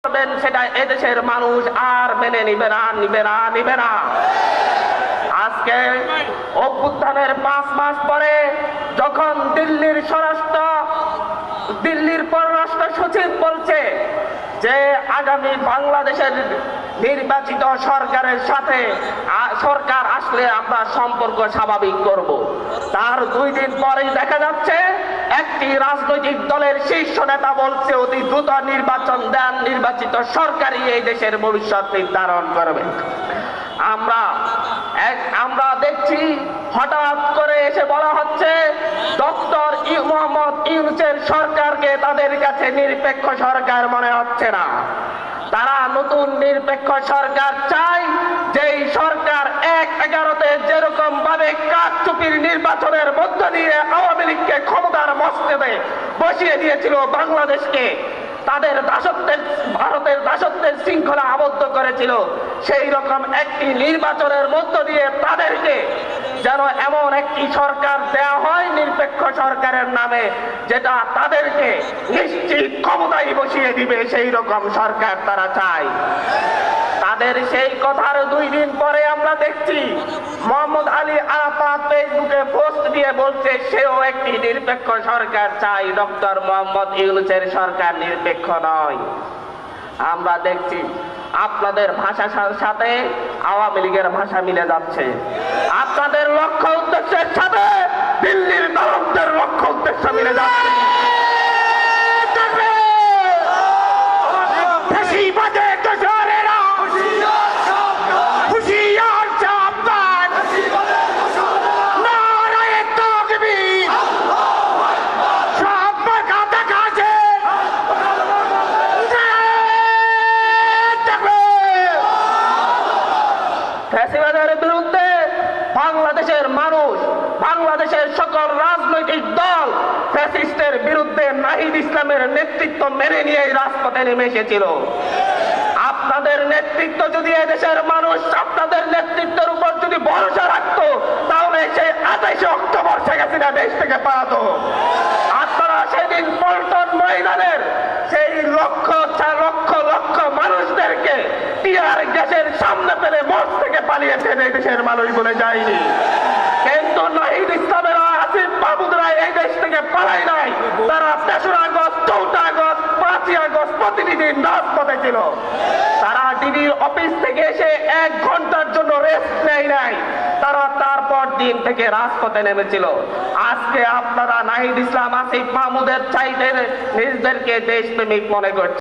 করবেন সেটা এদেশের মানুষ আর মেনে নিবে না। আজকে অভ্যুত্থানের 5 মাস পরে যখন দিল্লির পররাষ্ট্র সচিব বলছে যে আগামী বাংলাদেশের নির্বাচিত সরকারের সাথে সরকার আসলে আমরা সম্পর্ক স্বাভাবিক করব, তার 2 দিন পরেই দেখা যাচ্ছে একটি রাজনৈতিক দলের শীর্ষ নেতা বলছে অতি দ্রুত নির্বাচন দেন, নির্বাচিত সরকারই এই দেশের ভবিষ্যৎ নির্ধারণ করবে। আমরা দেখছি হঠাৎ করে এসে বলা হচ্ছে ডক্টর মোহাম্মদ ইউনূসের সরকারকে তাদের কাছে নিরপেক্ষ সরকার মনে হচ্ছে না। তারা নতুন নিরপেক্ষ সরকার চায়, যেই সরকার 1/11-তে যেরকম ভাবে কারচুপির নির্বাচনের মধ্য দিয়ে আওয়ামী লীগকে ক্ষমতার মস্তদে বসিয়ে দিয়েছিল, বাংলাদেশকে তাদের ভারতের দাসত্বের শৃঙ্খলা আবদ্ধ করেছিল, সেই রকম একটি নির্বাচনের মধ্য দিয়ে তাদেরকে যেন এমন একটি সরকার দেয়া হয় নিরপেক্ষ সরকারের নামে, যেটা তাদেরকে নিশ্চিত ক্ষমতায় বসিয়ে দিবে, সেই রকম সরকার তারা চায়। তাদের সেই কথার 2 দিন পরে আমরা দেখছি মোহাম্মদ আলী আরাফাত ফেসবুকে পোস্ট দিয়ে বলছে সেও একটি নিরপেক্ষ সরকার চাই, ডক্টর মোহাম্মদ ইউনূসের সরকার নিরপেক্ষ নয়। আমরা দেখছি আপনাদের ভাষার সাথে আওয়ামী লীগের ভাষা মিলে যাচ্ছে, আপনাদের লক্ষ্য উদ্দেশ্যের সাথে দিল্লির দলদের লক্ষ্য উদ্দেশ্য মিলে যাচ্ছে। ফ্যাসিবাদের বিরুদ্ধে বাংলাদেশের মানুষ, বাংলাদেশের সকল রাজনৈতিক দল ফ্যাসিস্টের বিরুদ্ধে নাহিদ ইসলামের নেতৃত্ব মেনে নিয়ে রাজপথে নেমে এসেছিল। আপনাদের নেতৃত্ব যদি এদেশের মানুষ আপনাদের নেতৃত্বের উপর যদি ভরসা রাখতো, তাহলে সেই 28 অক্টোবর শেখ হাসিনা দেশ থেকে পালাতো। আপনারা সেদিন পল্টন ময়দানের সেই লক্ষ লক্ষ মানুষদেরকে টিয়ার গ্যাসের সামনে পেলে মঞ্চ থেকে পালিয়েছেন, এই দেশের মানুষ বলে যায়নি। কিন্তু নাহিদ ইসলামের আসিফ মাহমুদরা এই দেশ থেকে পালায় নাই, তারা 3রা আগস্ট, 4টা আগস্ট, 5ই আগস্ট প্রতিদিন রাজপথে ছিল। তারা ডিবির অফিস থেকে এসে 1 ঘন্টার জন্য রেস্ট নেয় নাই, তারা তারপর দিন থেকে রাজপথে নেমেছিল। আজকে আপনারা নাহিদ ইসলাম, আসিফ মাহমুদের চাইতে নিজেদেরকে দেশপ্রেমিক মনে করছেন।